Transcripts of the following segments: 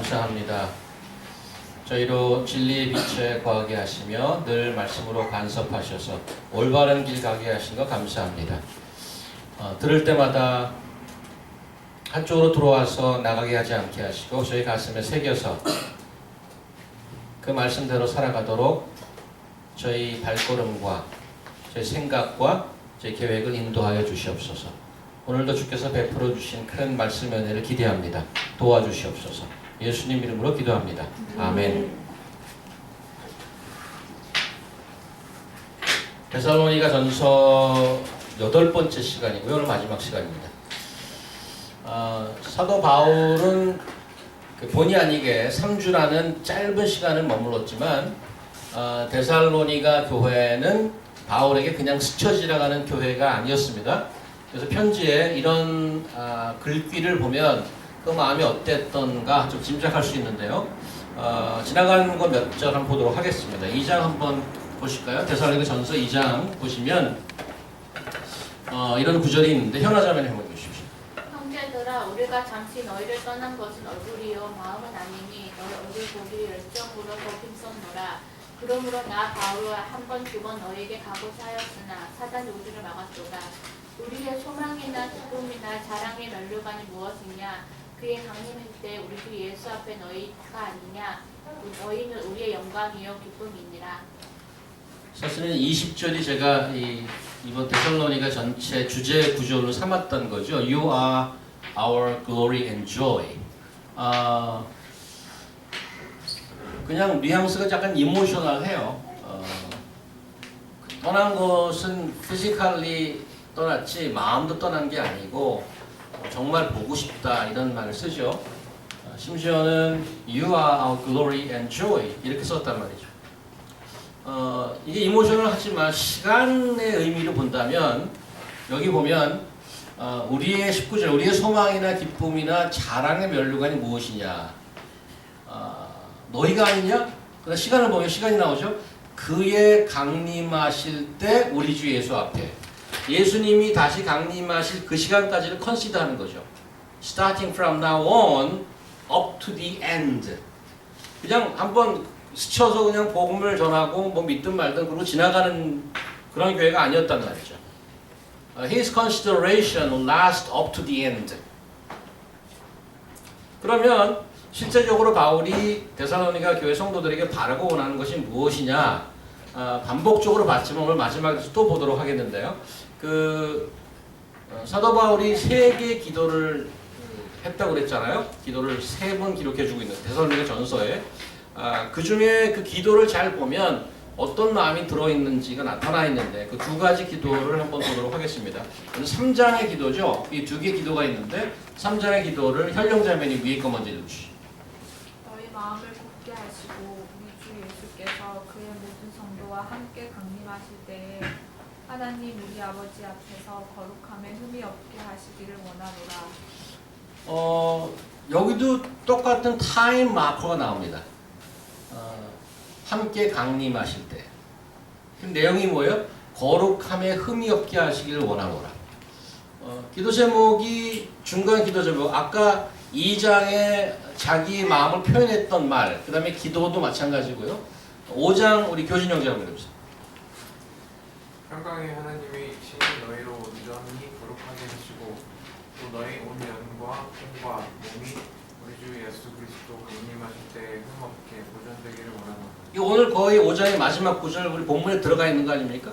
감사합니다. 저희로 진리의 빛에 거하게 하시며 늘 말씀으로 간섭하셔서 올바른 길 가게 하신 거 감사합니다. 들을 때마다 한쪽으로 들어와서 나가게 하지 않게 하시고 저희 가슴에 새겨서 그 말씀대로 살아가도록 저희 발걸음과 저희 생각과 저희 계획을 인도하여 주시옵소서. 오늘도 주께서 베풀어 주신 큰 말씀 은혜를 기대합니다. 도와주시옵소서. 예수님 이름으로 기도합니다. 아멘. 데살로니가 전서 8번째 시간이고요. 오늘 마지막 시간입니다. 사도 바울은 본의 아니게 3주라는 짧은 시간을 머물렀지만 데살로니가 교회는 바울에게 그냥 스쳐 지나가는 교회가 아니었습니다. 그래서 편지에 이런 글귀를 보면 그 마음이 어땠던가 좀 짐작할 수 있는데요. 지나간 거 몇 절 한번 보도록 하겠습니다. 2장 한번 보실까요? 데살로니가 전서 2장 보시면 이런 구절이 있는데 현아자매님 한번 보십시오. 형제들아, 우리가 잠시 너희를 떠난 것은 얼굴이요 마음은 아니니 너희 얼굴 보기 열정으로 더 힘썼노라. 그러므로 나 바울과 한 번 두 번 너희에게 가고자 하였으나 사단이 우리를 막았도다. 우리의 소망이나 기쁨이나 자랑의 면류관이 무엇이냐? 그의 강림할 때 우리 주 예수 앞에 너희가 아니냐? 너희는 우리의 영광이요 기쁨이니라. 사실은 20절이 제가 이번 데살로니가 전체 주제 구절로 삼았던 거죠. You are our glory and joy. 그냥 뉘앙스가 약간 이모셔널해요. 떠난 것은 피지컬리 떠났지 마음도 떠난 게 아니고 정말 보고 싶다 이런 말을 쓰죠. 심지어는 You are our glory and joy 이렇게 썼단 말이죠. 이게 이모셔널 하지만 시간의 의미로 본다면 여기 보면 우리의 19절 우리의 소망이나 기쁨이나 자랑의 면류관이 무엇이냐 너희가 아니냐? 그러나 시간을 보면 시간이 나오죠. 그의 강림하실 때 우리 주 예수 앞에 예수님이 다시 강림하실 그 시간까지를 컨시더하는 거죠. Starting from now on up to the end. 그냥 한번 스쳐서 그냥 복음을 전하고 뭐 믿든 말든 그러고 지나가는 그런 교회가 아니었단 말이죠. His consideration last up to the end. 그러면 실제적으로 바울이 데살로니가 교회 성도들에게 바라고 원하는 것이 무엇이냐? 반복적으로 봤지만 오늘 마지막에 또 보도록 하겠는데요. 사도 바울이 3개의 기도를 했다고 그랬잖아요. 기도를 3번 기록해주고 있는 데살로니가 전서에. 그 중에 그 기도를 잘 보면 어떤 마음이 들어있는지가 나타나 있는데 그 2가지 기도를 한번 보도록 하겠습니다. 3장의 기도죠. 이 2개 기도가 있는데 3장의 기도를 현령자매님 위에 거 먼저 읽으시죠. 너희 마음을 굳게 하시고 우리 주 예수께서 그의 모든 성도와 함께 강림하실 때에 하나님 우리 아버지 앞에서 거룩함에 흠이 없게 하시기를 원하노라. 여기도 똑같은 타임 마커가 나옵니다. 함께 강림하실 때. 그 내용이 뭐예요? 거룩함에 흠이 없게 하시기를 원하노라. 기도 제목이 중간 기도 제목. 아까 2장에 자기 마음을 표현했던 말, 그 다음에 기도도 마찬가지고요. 5장 우리 교진 형제 한번 해보세요. 평강의 하나님이 친히 너희로 온전히 거룩하게 하시고 또 너희 온 영과 혼과 몸이 우리 주 예수 그리스도 강림하실 때에 흠없게 보존되기를 원하노라. 이 오늘 거의 5장의 마지막 구절 우리 본문에 들어가 있는 거 아닙니까?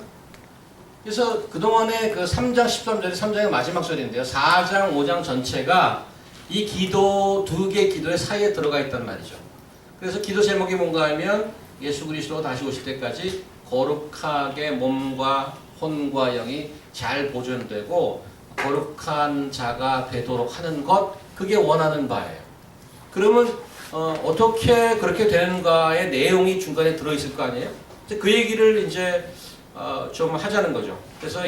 그래서 그동안에 그 3장 13절이 3장의 마지막 절인데요. 4장, 5장 전체가 이 기도 2개 기도의 사이에 들어가 있단 말이죠. 그래서 기도 제목이 뭔가 하면 예수 그리스도가 다시 오실 때까지 거룩하게 몸과 혼과 영이 잘 보존되고 거룩한 자가 되도록 하는 것, 그게 원하는 바예요. 그러면 어떻게 그렇게 되는가의 내용이 중간에 들어있을 거 아니에요? 그 얘기를 이제 좀 하자는 거죠. 그래서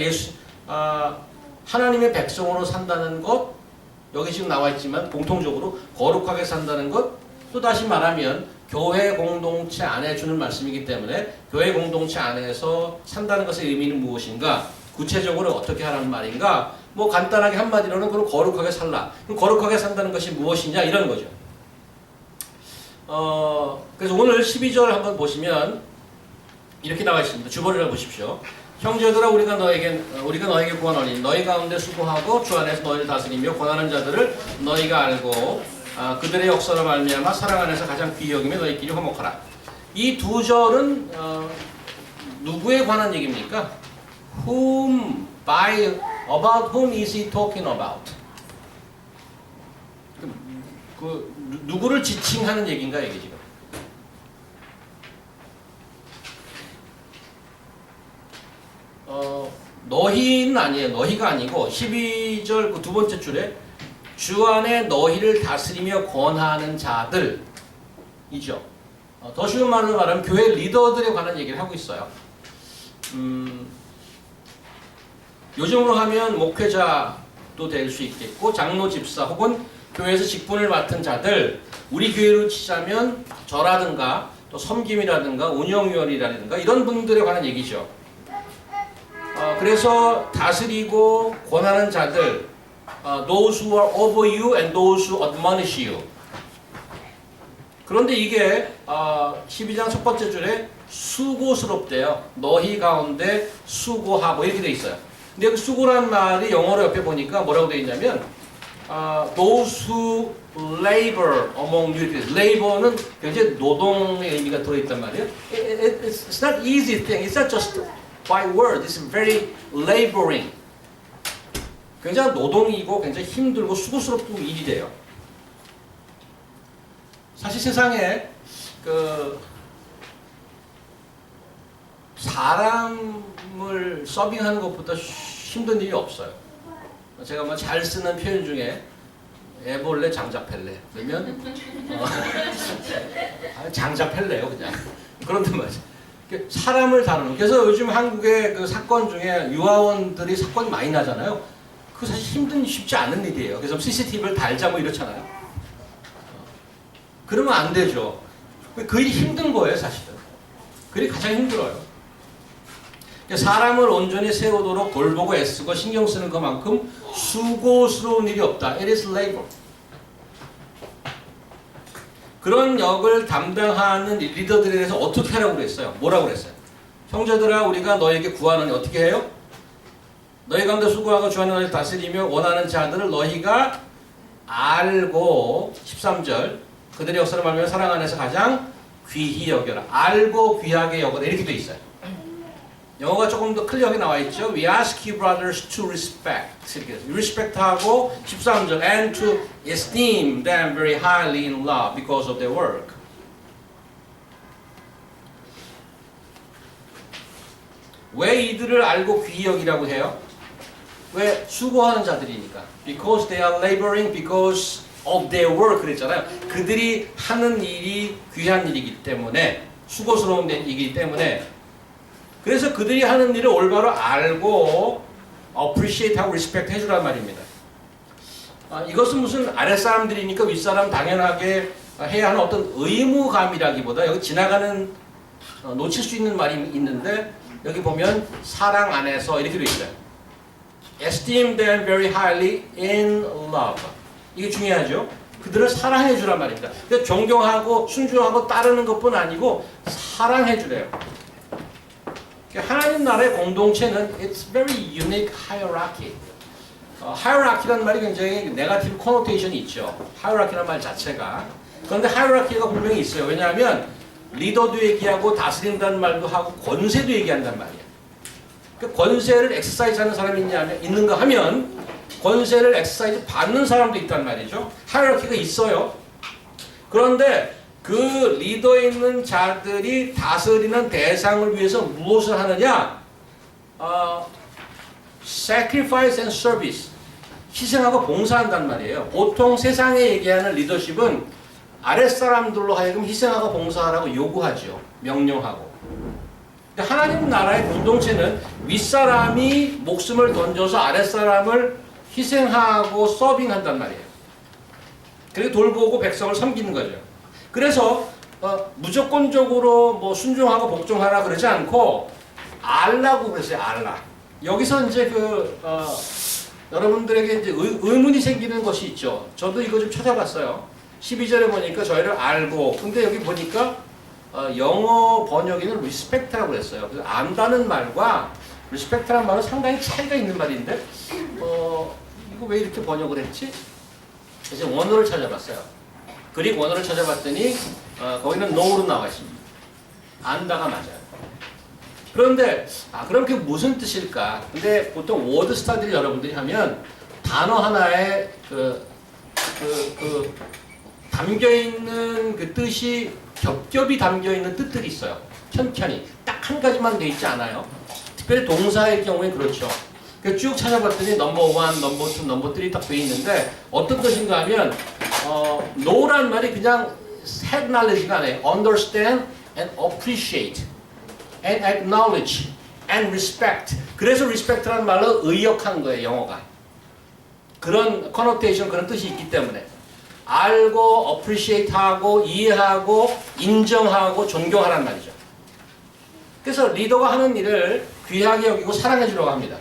하나님의 백성으로 산다는 것, 여기 지금 나와 있지만 공통적으로 거룩하게 산다는 것, 또 다시 말하면 교회 공동체 안에 주는 말씀이기 때문에 교회 공동체 안에서 산다는 것의 의미는 무엇인가? 구체적으로 어떻게 하라는 말인가? 뭐 간단하게 한마디로는 그럼 거룩하게 살라. 그럼 거룩하게 산다는 것이 무엇이냐? 이런 거죠. 그래서 오늘 12절 한번 보시면 이렇게 나와 있습니다. 주번을 보십시오. 형제들아 우리가 너에게 구하노니 너희 가운데 수고하고 주 안에서 너희를 다스리며 권하는 자들을 너희가 알고 그들의 역사로 말미암아 사랑 안에서 가장 귀히 여기며 너희끼리 화목하라. 이 두 절은 누구에 관한 얘기입니까? About whom is he talking about? 누구를 지칭하는 얘기인가 이게 지금? 너희는 아니에요. 너희가 아니고 12절 그 두 번째 줄에 주 안에 너희를 다스리며 권하는 자들이죠. 더 쉬운 말로 말하면 교회 리더들에 관한 얘기를 하고 있어요. 요즘으로 하면 목회자도 될 수 있겠고 장로 집사 혹은 교회에서 직분을 맡은 자들, 우리 교회로 치자면 저라든가 또 섬김이라든가 운영위원이라든가 이런 분들에 관한 얘기죠. 그래서 다스리고 권하는 자들, those who are over you and those who admonish you. 그런데 이게 12장 첫 번째 줄에 수고스럽대요. 너희 가운데 수고하고 이렇게 돼 있어요. 근데 그 수고란 말이 영어로 옆에 보니까 뭐라고 돼 있냐면 those who labor among you. labor는 굉장히 노동의 의미가 들어있단 말이에요. It's not easy thing. It's not just by word. It's very laboring. 굉장히 노동이고 굉장히 힘들고 수고스럽고 일이 돼요. 사실 세상에 사람을 서빙하는 것보다 힘든 일이 없어요. 제가 뭐 잘 쓰는 표현 중에 애벌레 장자펠레 그러면 장자펠레요 그냥 그런데 말이죠. 사람을 다루는. 그래서 요즘 한국의 그 사건 중에 유아원들이 사건이 많이 나잖아요. 그거 사실 쉽지 않은 일이에요. 그래서 CCTV를 달자 뭐 이렇잖아요. 그러면 안 되죠. 그 일이 힘든 거예요 사실은. 그 일이 가장 힘들어요. 사람을 온전히 세우도록 돌보고 애쓰고 신경 쓰는 것만큼 수고스러운 일이 없다. It is labor. 그런 역을 담당하는 리더들에 대해서 어떻게 하라고 그랬어요? 뭐라고 그랬어요? 형제들아 우리가 너에게 구하노니 어떻게 해요? 너희 가운데 수고하고 주 안에 너희를 다스리며 원하는 자들을 너희가 알고 13절 그들의 역사를 말하며 사랑 안에서 가장 귀히 여겨라. 알고 귀하게 여겨라. 이렇게 돼 있어요. 영어가 조금 더 클리어하게 나와 있죠. We ask you brothers to respect. 이렇게 respect하고 13절 and to esteem them very highly in love because of their work. 왜 이들을 알고 귀히 여기라고 해요? 왜? 수고하는 자들이니까. Because they are laboring because of their work 그랬잖아요. 그들이 하는 일이 귀한 일이기 때문에 수고스러운 일이기 때문에 그래서 그들이 하는 일을 올바로 알고 appreciate하고 respect 해주란 말입니다. 이것은 무슨 아랫사람들이니까 윗사람 당연하게 해야 하는 어떤 의무감이라기보다 여기 지나가는 놓칠 수 있는 말이 있는데 여기 보면 사랑 안에서 이렇게 되어 있어요. Esteem them very highly in love. 이게 중요하죠. 그들을 사랑해 주란 말입니다. 그러니까 존경하고 순종하고 따르는 것뿐 아니고 사랑해 주래요. 하나님 나라의 공동체는 it's very unique hierarchy. hierarchy라는 말이 굉장히 네거티브 코노테이션이 있죠. hierarchy라는 말 자체가. 그런데 hierarchy가 분명히 있어요. 왜냐하면 리더도 얘기하고 다스린다는 말도 하고 권세도 얘기한단 말이에요. 그 권세를 엑서사이즈하는 사람이 있는가 하면 권세를 엑서사이즈 받는 사람도 있단 말이죠. hierarchy가 있어요. 그런데 그 리더에 있는 자들이 다스리는 대상을 위해서 무엇을 하느냐? sacrifice and service. 희생하고 봉사한단 말이에요. 보통 세상에 얘기하는 리더십은 아랫사람들로 하여금 희생하고 봉사하라고 요구하죠. 명령하고. 근데 하나님 나라의 공동체는 윗사람이 목숨을 던져서 아랫사람을 희생하고 서빙한단 말이에요. 그리고 돌보고 백성을 섬기는 거죠. 그래서 무조건적으로 뭐 순종하고 복종하라 그러지 않고 알라고 그랬어요. 알라. 여기서 이제 여러분들에게 이제 의문이 생기는 것이 있죠. 저도 이거 좀 찾아봤어요. 12절에 보니까 저희를 알고, 근데 여기 보니까 영어 번역에는 respect라고 했어요. 그래서 안다는 말과 respect라는 말은 상당히 차이가 있는 말인데 이거 왜 이렇게 번역을 했지? 그래서 원어를 찾아봤어요. 그릭 원어를 찾아봤더니 거기는 know로 나와 있습니다. 안다가 맞아요. 그런데 그럼 그게 무슨 뜻일까? 근데 보통 워드 스타디를 여러분들이 하면 단어 하나에 담겨있는 그 뜻이 겹겹이 담겨있는 뜻들이 있어요. 편편히. 딱 한 가지만 돼 있지 않아요. 특별히 동사의 경우에 그렇죠. 쭉 찾아봤더니 넘버 1, 넘버 2, 넘버 3 딱 돼 있는데 어떤 뜻인가 하면 know라는 말이 그냥 have knowledge가 아니에요. understand and appreciate and acknowledge and respect. 그래서 respect라는 말로 의역한 거예요. 영어가. 그런 connotation, 그런 뜻이 있기 때문에 알고 appreciate하고 이해하고 인정하고 존경하라는 말이죠. 그래서 리더가 하는 일을 귀하게 여기고 사랑해 주려고 합니다.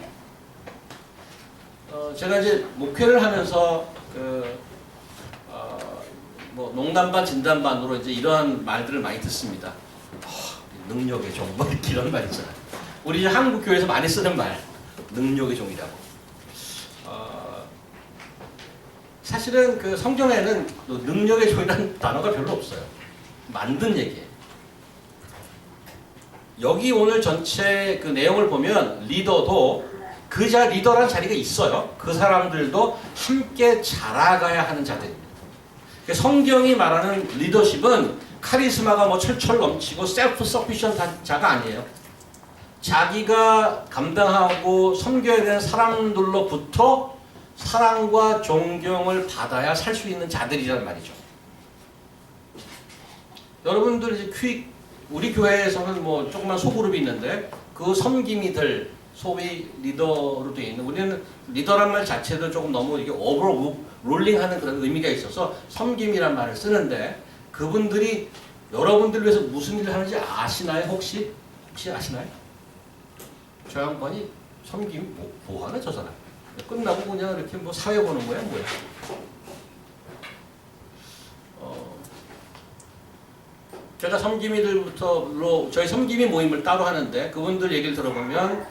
제가 이제 목회를 하면서 뭐 농담반 진담반으로 이제 이러한 말들을 많이 듣습니다. 능력의 종, 뭐 이런 말 있잖아요. 우리 이제 한국 교회에서 많이 쓰는 말, 능력의 종이라고. 사실은 그 성경에는 능력의 종이라는 단어가 별로 없어요. 만든 얘기예요. 여기 오늘 전체 그 내용을 보면 리더도 리더라는 자리가 있어요. 그 사람들도 함께 자라가야 하는 자들입니다. 성경이 말하는 리더십은 카리스마가 뭐 철철 넘치고 셀프 서피션트 자가 아니에요. 자기가 감당하고 섬겨야 되는 사람들로부터 사랑과 존경을 받아야 살 수 있는 자들이란 말이죠. 여러분들 이제 우리 교회에서는 뭐 조그만 소그룹이 있는데 그 섬김이들 소위 리더로 되어 있는, 우리는 리더란 말 자체도 조금 너무 이게 오버롤링하는 그런 의미가 있어서 섬김이란 말을 쓰는데 그분들이 여러분들 위해서 무슨 일을 하는지 아시나요? 혹시 아시나요? 저 양반이 섬김 뭐 하나 저 사람 끝나고 그냥 이렇게 뭐 사회 보는 거야 뭐야? 제가 섬김이들부터로 저희 섬김이 모임을 따로 하는데 그분들 얘기를 들어보면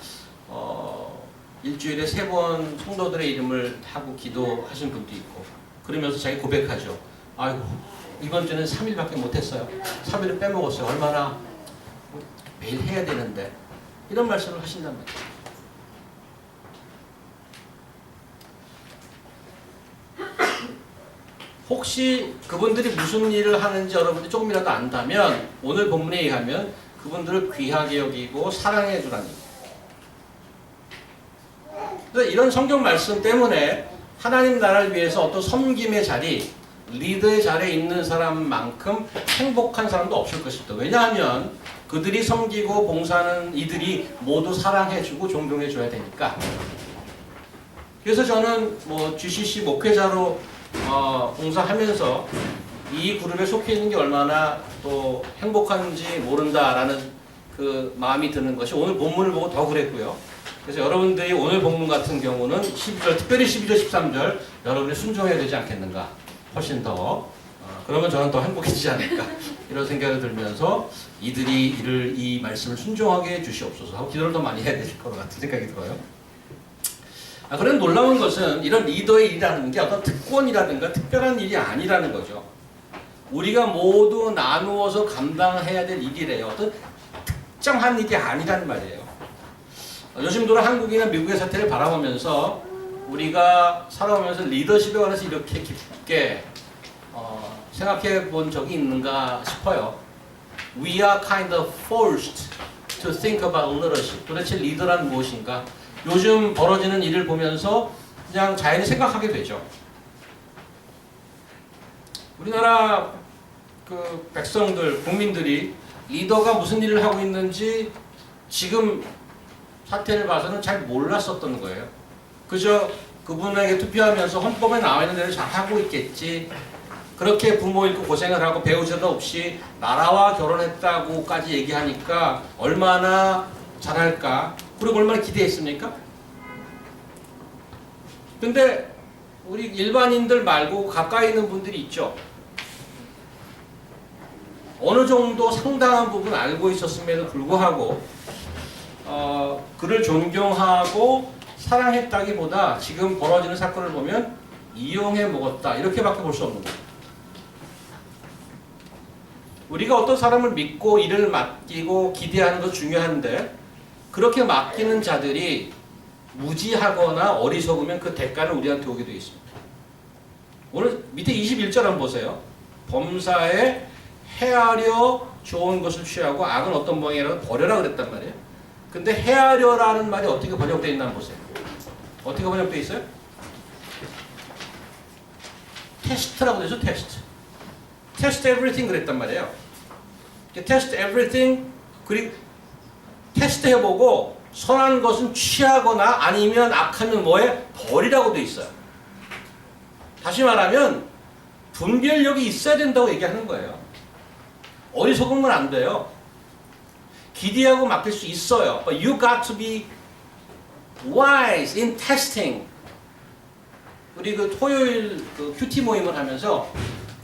일주일에 3번 성도들의 이름을 하고 기도하신 분도 있고 그러면서 자기 고백하죠. 아이고 이번 주는 3일밖에 못했어요. 3일을 빼먹었어요. 얼마나 매일 해야 되는데 이런 말씀을 하신단 말이에요. 혹시 그분들이 무슨 일을 하는지 여러분들이 조금이라도 안다면 오늘 본문에 의하면 그분들을 귀하게 여기고 사랑해 주라는 얘기예요. 그래서 이런 성경 말씀 때문에 하나님 나라를 위해서 어떤 섬김의 자리, 리더의 자리에 있는 사람만큼 행복한 사람도 없을 것입니다. 왜냐하면 그들이 섬기고 봉사하는 이들이 모두 사랑해주고 존경해줘야 되니까. 그래서 저는 뭐 GCC 목회자로 봉사하면서 이 그룹에 속해 있는 게 얼마나 또 행복한지 모른다라는 그 마음이 드는 것이 오늘 본문을 보고 더 그랬고요. 그래서 여러분들이 오늘 본문 같은 경우는 12절, 특별히 12절, 13절 여러분이 순종해야 되지 않겠는가. 훨씬 더 그러면 저는 더 행복해지지 않을까 이런 생각이 들면서 이들이 이 말씀을 순종하게 해주시옵소서 하고 기도를 더 많이 해야 될 것 같은 생각이 들어요. 그런 놀라운 것은 이런 리더의 일이라는 게 어떤 특권이라든가 특별한 일이 아니라는 거죠. 우리가 모두 나누어서 감당해야 될 일이래요. 어떤 특정한 일이 아니라는 말이에요. 요즘 들어 한국이나 미국의 사태를 바라보면서 우리가 살아오면서 리더십에 관해서 이렇게 깊게 생각해 본 적이 있는가 싶어요. We are kind of forced to think about leadership. 도대체 리더란 무엇인가? 요즘 벌어지는 일을 보면서 그냥 자연히 생각하게 되죠. 우리나라 그 백성들, 국민들이 리더가 무슨 일을 하고 있는지 지금 사태를 봐서는 잘 몰랐었던 거예요. 그저 그분에게 투표하면서 헌법에 나와 있는 대로 잘 하고 있겠지. 그렇게 부모 잃고 고생을 하고 배우자도 없이 나라와 결혼했다고까지 얘기하니까 얼마나 잘할까. 그리고 얼마나 기대했습니까? 근데 우리 일반인들 말고 가까이 있는 분들이 있죠. 어느 정도 상당한 부분 알고 있었음에도 불구하고 그를 존경하고 사랑했다기보다 지금 벌어지는 사건을 보면 이용해 먹었다 이렇게밖에 볼 수 없는 거예요. 우리가 어떤 사람을 믿고 일을 맡기고 기대하는 거 중요한데 그렇게 맡기는 자들이 무지하거나 어리석으면 그 대가는 우리한테 오게 되어 있습니다. 오늘 밑에 21절 한번 보세요. 범사에 헤아려 좋은 것을 취하고 악은 어떤 모양이라고 버려라 그랬단 말이에요. 근데 헤아려라는 말이 어떻게 번역되어 있나 한번 보세요. 어떻게 번역되어 있어요? 테스트라고 되죠. 테스트. 테스트 everything 그랬단 말이에요. 테스트 everything 그리고 테스트 해보고 선한 것은 취하거나 아니면 악하면 뭐에 버리라고 되어 있어요. 다시 말하면 분별력이 있어야 된다고 얘기하는 거예요. 어리석으면 안 돼요. 기대하고 맡길 수 있어요. But you got to be wise in testing. 우리 그 토요일 그 큐티 모임을 하면서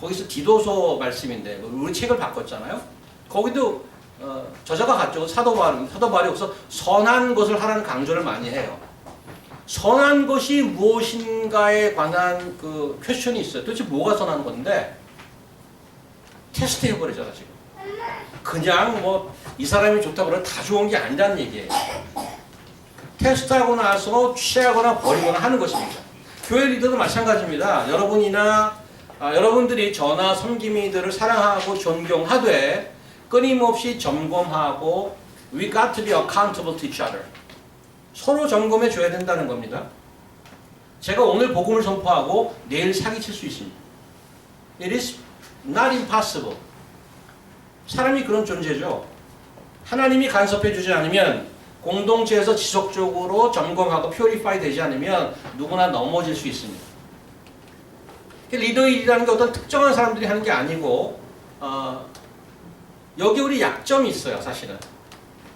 거기서 디도서 말씀인데 우리 책을 바꿨잖아요. 거기도 저자가 같죠. 사도 바울이 여기서 선한 것을 하라는 강조를 많이 해요. 선한 것이 무엇인가에 관한 그 퀘스천이 있어요. 도대체 뭐가 선한 건데 테스트 해버리잖아 지금. 그냥 뭐 이 사람이 좋다고 그러면 다 좋은 게 아니라는 얘기예요. 테스트하고 나서 취하거나 버리거나 하는 것입니다. 교회 리더도 마찬가지입니다. 여러분들이 저나 섬김이들을 사랑하고 존경하되 끊임없이 점검하고 we got to be accountable to each other. 서로 점검해 줘야 된다는 겁니다. 제가 오늘 복음을 선포하고 내일 사기칠 수 있습니다. It is not impossible. 사람이 그런 존재죠. 하나님이 간섭해 주지 않으면 공동체에서 지속적으로 점검하고 퓨리파이 되지 않으면 누구나 넘어질 수 있습니다. 리더 일이라는 게 어떤 특정한 사람들이 하는 게 아니고 여기 우리 약점이 있어요. 사실은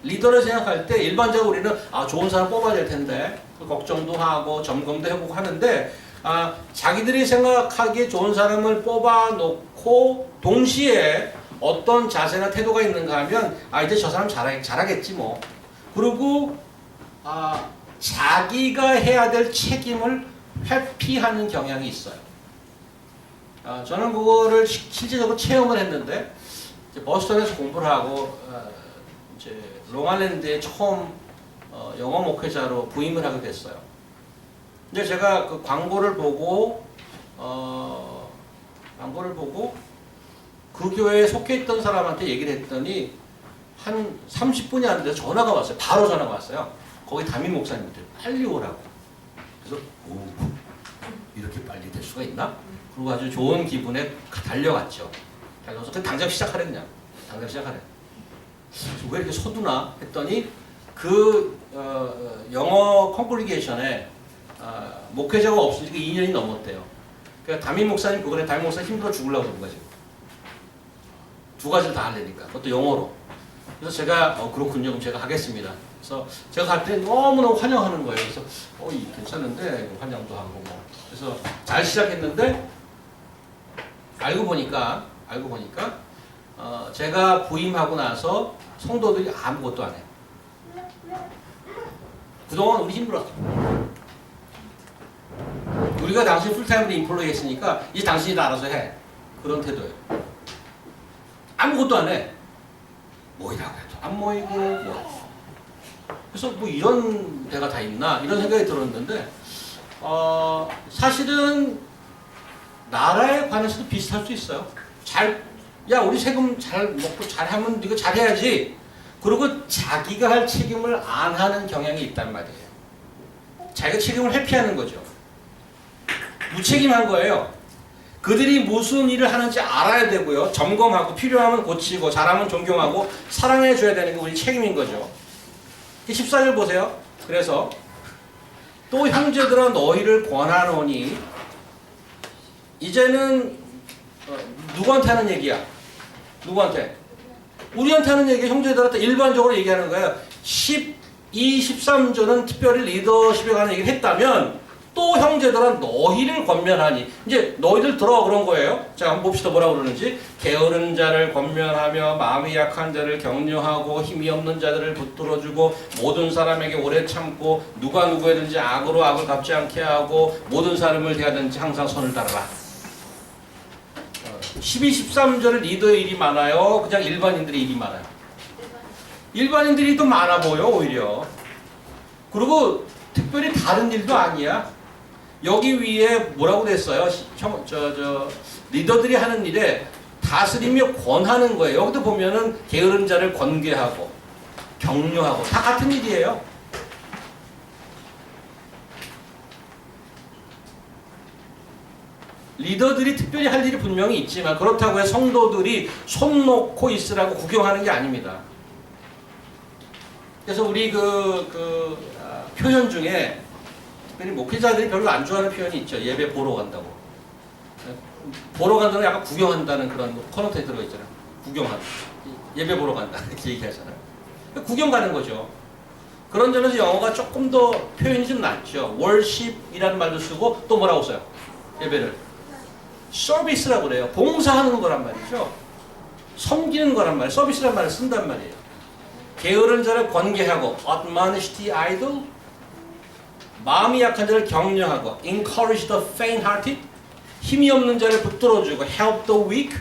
리더를 생각할 때 일반적으로 우리는 좋은 사람 뽑아야 될 텐데 걱정도 하고 점검도 해보고 하는데 자기들이 생각하기에 좋은 사람을 뽑아놓고 동시에 어떤 자세나 태도가 있는가 하면 이제 저 사람 잘하겠지 뭐. 그리고 자기가 해야 될 책임을 회피하는 경향이 있어요. 저는 그거를 실제적으로 체험을 했는데 이제 버스턴에서 공부를 하고 이제 롱아일랜드에 처음 영어 목회자로 부임을 하게 됐어요. 근데 제가 그 광고를 보고 그 교회에 속해 있던 사람한테 얘기를 했더니 한 30분이 안 돼서 전화가 왔어요. 바로 전화가 왔어요. 거기 담임 목사님들 빨리 오라고. 그래서 이렇게 빨리 될 수가 있나? 그리고 아주 좋은 기분에 달려갔죠. 달려서 당장 시작하래 그냥. 당장 시작하래. 왜 이렇게 서두나 했더니 그 영어 컨글리게이션에 목회자가 없으니까 2년이 넘었대요. 그러니까 담임 목사님 그거에 담임 목사님 힘들어 죽으려고 그런 거지. 두 가지를 다 하려니까 그것도 영어로. 그래서 제가 그렇군요. 그럼 제가 하겠습니다. 그래서 제가 갈 때 너무너무 환영하는 거예요. 그래서 괜찮은데 환영도 하고 뭐. 그래서 잘 시작했는데 알고 보니까 제가 부임하고 나서 성도들이 아무것도 안 해요. 그동안 우리 힘들었어. 우리가 당신 풀타임으로 인플로이 했으니까 이제 당신이 다 알아서 해. 그런 태도예요. 아무것도 안 해. 모이라고 해도 안 모이고 뭐. 그래서 뭐 이런 데가 다 있나 이런 생각이 들었는데 사실은 나라에 관해서도 비슷할 수 있어요. 우리 세금 잘 먹고 잘하면 네가 잘해야지. 그리고 자기가 할 책임을 안 하는 경향이 있단 말이에요. 자기가 책임을 회피하는 거죠. 무책임한 거예요. 그들이 무슨 일을 하는지 알아야 되고요. 점검하고 필요하면 고치고 잘하면 존경하고 사랑해줘야 되는 게 우리 책임인 거죠. 14절 보세요. 그래서 또 형제들아 너희를 권하노니 이제는 누구한테 하는 얘기야? 누구한테? 우리한테 하는 얘기 형제들한테 일반적으로 얘기하는 거예요. 12, 13조는 특별히 리더십에 관한 얘기를 했다면 또 형제들아 너희를 권면하니. 이제 너희들 들어 그런 거예요. 자, 한번 봅시다. 뭐라고 그러는지. 게으른 자를 권면하며 마음이 약한 자를 격려하고 힘이 없는 자들을 붙들어주고 모든 사람에게 오래 참고 누가 누구에든지 악으로 악을 갚지 않게 하고 모든 사람을 대하든지 항상 선을 따르라. 12, 13절은 리더의 일이 많아요? 그냥 일반인들의 일이 많아요? 일반인들이 더 많아 보여 오히려. 그리고 특별히 다른 일도 아니야. 여기 위에 뭐라고 됐어요? 리더들이 하는 일에 다스리며 권하는 거예요. 여기도 보면은 게으른 자를 권계하고 격려하고 다 같은 일이에요. 리더들이 특별히 할 일이 분명히 있지만 그렇다고 해서 성도들이 손 놓고 있으라고 구경하는 게 아닙니다. 그래서 우리 표현 중에 특별히 목회자들이 별로 안 좋아하는 표현이 있죠. 예배 보러 간다고. 보러 간다는 건 약간 구경한다는 그런 코너트에 들어있잖아요. 구경하다. 예배 보러 간다. 이렇게 얘기하잖아요. 구경 가는 거죠. 그런 점에서 영어가 조금 더 표현이 좀 낫죠. worship이라는 말도 쓰고 또 뭐라고 써요? 예배를. 서비스라고 그래요. 봉사하는 거란 말이죠. 섬기는 거란 말이에요. 서비스란 말을 쓴단 말이에요. 게으른 자를 권계하고 admonish the idle, 마음이 약한 자를 격려하고 encourage the faint-hearted, 힘이 없는 자를 붙들어주고 help the weak,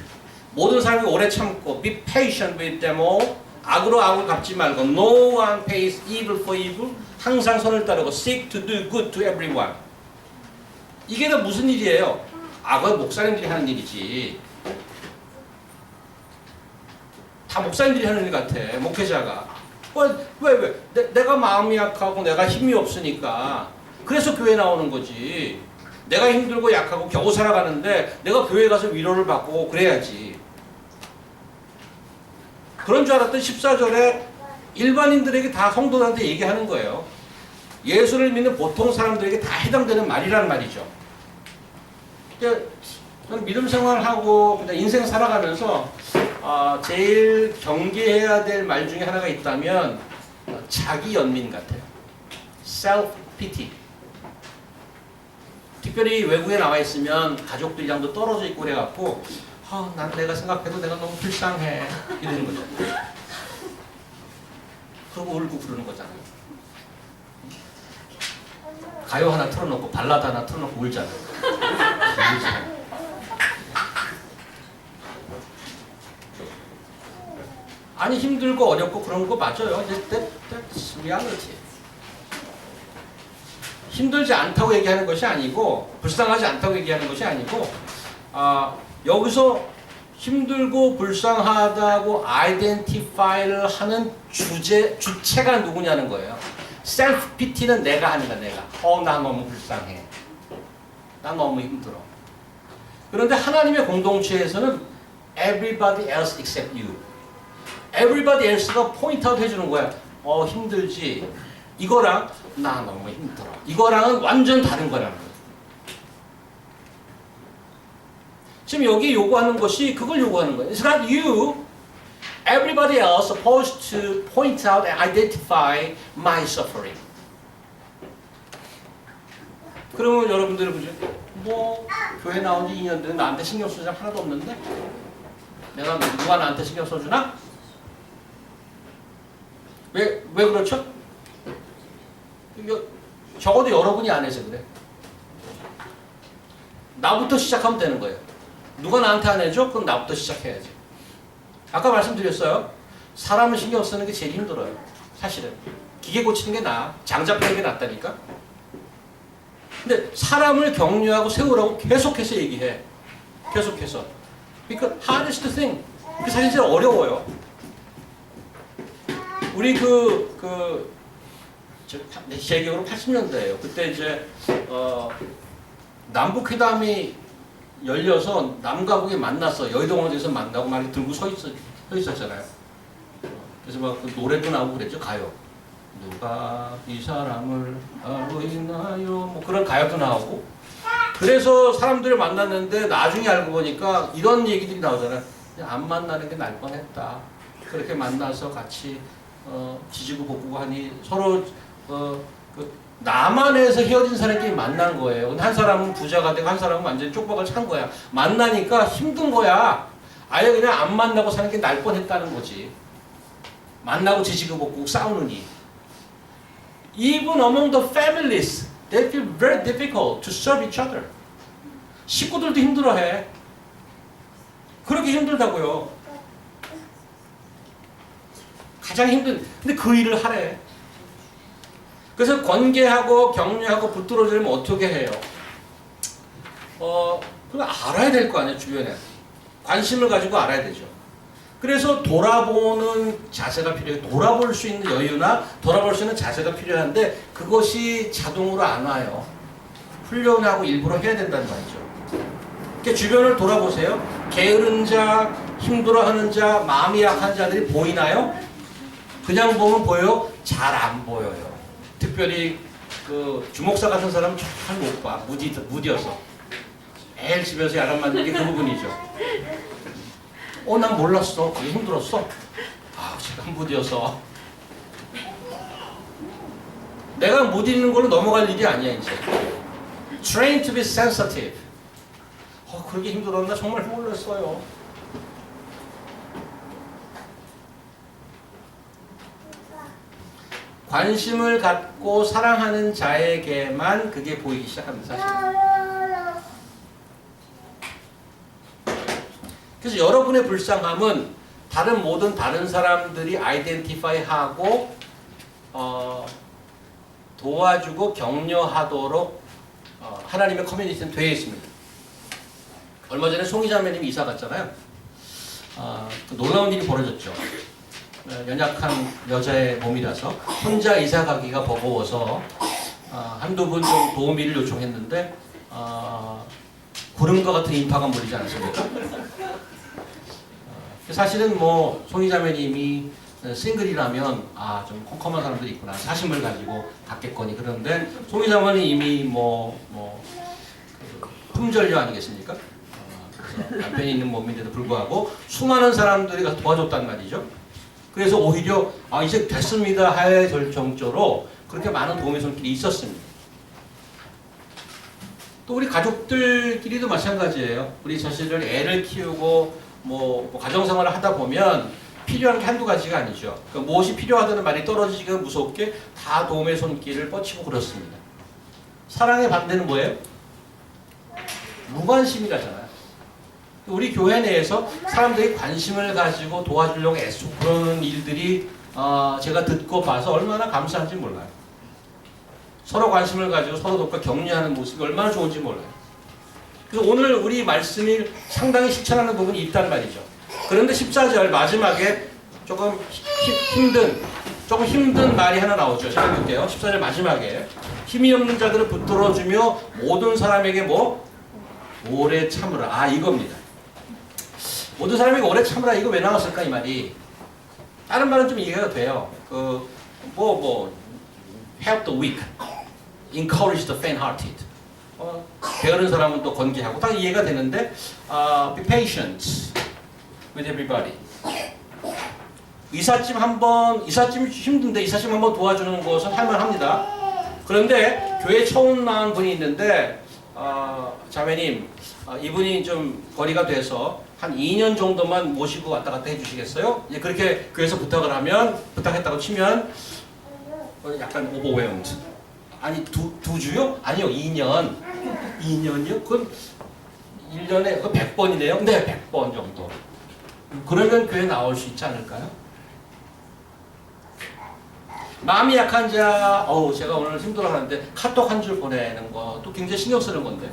모든 사람이 오래 참고 be patient with them all, 악으로 악을 갚지 말고 no one pays evil for evil, 항상 선을 따르고 seek to do good to everyone. 이게 다 무슨 일이에요? 그건 목사님들이 하는 일이지. 다 목사님들이 하는 일 같아. 목회자가. 왜? 내가 마음이 약하고 내가 힘이 없으니까 그래서 교회 나오는 거지. 내가 힘들고 약하고 겨우 살아가는데 내가 교회 가서 위로를 받고 그래야지. 그런 줄 알았더니 14절에 일반인들에게 다 성도들한테 얘기하는 거예요. 예수를 믿는 보통 사람들에게 다 해당되는 말이란 말이죠. 저는 믿음 생활하고 그냥 인생 살아가면서 제일 경계해야 될 말 중에 하나가 있다면 자기 연민 같아요. self-pity. 특별히 외국에 나와 있으면 가족들이랑도 떨어져 있고 그래갖고 난 내가 생각해도 내가 너무 불쌍해 이러는 거죠. 그러고 울고 그러는 거잖아요. 가요 하나 틀어놓고 발라드 하나 틀어놓고 울잖아요. 아니 힘들고 어렵고 그런 거 맞아요. That's reality. 힘들지 않다고 얘기하는 것이 아니고 불쌍하지 않다고 얘기하는 것이 아니고 여기서 힘들고 불쌍하다고 아이덴티파이를 하는 주체가 누구냐는 거예요. 셀프 피티는 내가 하는 거야. 내가. 나 너무 불쌍해. 나 너무 힘들어. 그런데 하나님의 공동체에서는 everybody else except you. everybody else가 포인트 아웃 해주는 거야. 힘들지. 이거랑 나 너무 힘들어. 이거랑은 완전 다른 거라는 거야. 지금 여기 요구하는 것이 그걸 요구하는 거예요. It's not you. Everybody else supposed to point out and identify my suffering. 그러면 여러분들은 보죠. 교회 나온 지 2년 됐는데 나한테 신경 쓰는 사람 하나도 없는데? 누가 나한테 신경 써주나? 왜 그렇죠? 적어도 여러분이 안 해서 그래. 나부터 시작하면 되는 거예요. 누가 나한테 안 해줘? 그럼 나부터 시작해야지. 아까 말씀드렸어요. 사람을 신경 쓰는 게 제일 힘들어요. 사실은. 기계 고치는 게 나아. 장작하는 게 낫다니까. 근데 사람을 격려하고 세우라고 계속해서 얘기해. 계속해서. 그러니까 hardest thing. 그게 사실 제일 어려워요. 우리 제 기억으로 80년대예요. 그때 이제 남북회담이 열려서 남과 북이 만났어. 여의도공원에서 만나고 막 들고 서 있었잖아요. 그래서 막 그 노래도 나오고 그랬죠. 가요. 누가 이 사람을 알고 있나요? 뭐 그런 가요도 나오고. 그래서 사람들을 만났는데 나중에 알고 보니까 이런 얘기들이 나오잖아요. 안 만나는 게 날 뻔했다. 그렇게 만나서 같이 지지고 볶고 하니 서로 나만 해서 헤어진 사람끼리 만난 거예요. 근데 한 사람은 부자가 되고 한 사람은 완전히 쪽박을 찬 거야. 만나니까 힘든 거야. 아예 그냥 안 만나고 사는 게 날 뻔했다는 거지. 만나고 지지고 볶고 싸우느니. Even among the families, they feel very difficult to serve each other. 식구들도 힘들어해. 그렇게 힘들다고요. 가장 힘든, 근데 그 일을 하래. 그래서 권계하고 격려하고 붙들어주려면 어떻게 해요? 그걸 알아야 될 거 아니에요, 주변에. 관심을 가지고 알아야 되죠. 그래서 돌아보는 자세가 필요해요. 돌아볼 수 있는 여유나 돌아볼 수 있는 자세가 필요한데 그것이 자동으로 안 와요. 훈련하고 일부러 해야 된다는 말이죠. 그러니까 주변을 돌아보세요. 게으른 자, 힘들어하는 자, 마음이 약한 자들이 보이나요? 그냥 보면 보여요? 잘 안 보여요. 특별히 그 주목사 같은 사람은 잘 못 봐. 무디어서. 매일 집에서 야단 맞는 게 그 부분이죠. 난 몰랐어. 그게 힘들었어. 제가 무디어서. 내가 무디는 걸로 넘어갈 일이 아니야, 이제. Train to be sensitive. 그렇게 힘들었나? 정말 몰랐어요. 관심을 갖고 사랑하는 자에게만 그게 보이기 시작합니다. 사실. 그래서 여러분의 불쌍함은 모든 다른 사람들이 아이덴티파이하고 도와주고 격려하도록 하나님의 커뮤니티는 되어 있습니다. 얼마 전에 송이자매님이 이사 갔잖아요. 그 놀라운 일이 벌어졌죠. 연약한 여자의 몸이라서 혼자 이사 가기가 버거워서 한두 분 좀 도우미를 요청했는데 구름과 같은 인파가 몰리지 않습니까? 사실은 뭐 송이자매님이 싱글이라면 좀 컴컴한 사람들이 있구나 사심을 가지고 갔겠거니 그런데 송이자매는 이미 그 품절녀 아니겠습니까? 그래서 남편이 있는 몸인데도 불구하고 수많은 사람들이 가서 도와줬단 말이죠. 그래서 오히려 이제 됐습니다 할 정도로 그렇게 많은 도움의 손길이 있었습니다. 또 우리 가족들끼리도 마찬가지예요. 우리 자신들 애를 키우고 가정생활을 하다 보면 필요한 게 한두 가지가 아니죠. 그러니까 무엇이 필요하다는 말이 떨어지기가 무섭게 다 도움의 손길을 뻗치고 그렇습니다. 사랑의 반대는 뭐예요? 무관심이라잖아요. 우리 교회 내에서 사람들이 관심을 가지고 도와주려고 애쓰고 그러는 일들이 제가 듣고 봐서 얼마나 감사한지 몰라요. 서로 관심을 가지고 서로 돕고 격려하는 모습이 얼마나 좋은지 몰라요. 그래서 오늘 우리 말씀이 상당히 실천하는 부분이 있단 말이죠. 그런데 14절 마지막에 조금 힘든 말이 하나 나오죠. 제가 볼게요. 14절 마지막에 힘이 없는 자들을 붙들어주며 모든 사람에게 오래 참으라. 이겁니다. 모든 사람에게 오래 참으라. 이거 왜 나왔을까 이 말이? 다른 말은 좀 이해가 돼요. help the weak, encourage the faint-hearted. 게으른 사람은 또 건기하고 딱 이해가 되는데 be patient with everybody. 이삿짐 힘든데 이삿짐 한번 도와주는 것은 할만합니다. 그런데 교회 처음 나온 분이 있는데 자매님 이분이 좀 거리가 돼서 한 2년 정도만 모시고 왔다 갔다 해주시겠어요? 그렇게 교회에서 부탁했다고 치면 약간 overwhelmed. 아니 두 주요? 아니요 2년. 2년이요? 그건 1년에 100번이네요. 네 100번 정도. 그러면 교회 나올 수 있지 않을까요? 마음이 약한 자, 제가 오늘 힘들어하는데 카톡 한 줄 보내는 것도 굉장히 신경 쓰는 건데.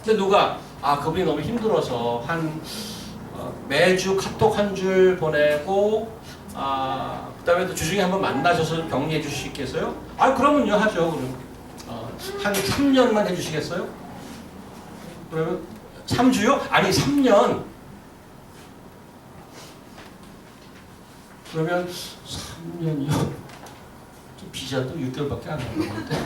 근데 누가 그분이 너무 힘들어서 매주 카톡 한 줄 보내고 그 다음에 또 주중에 한번 만나셔서 격려해 주실 수 있겠어요? 그러면요 하죠. 그럼 한 3년만 해주시겠어요? 그러면 3주요? 아니 3년. 그러면 3년이요? 비자도 6개월밖에 안 남았는데.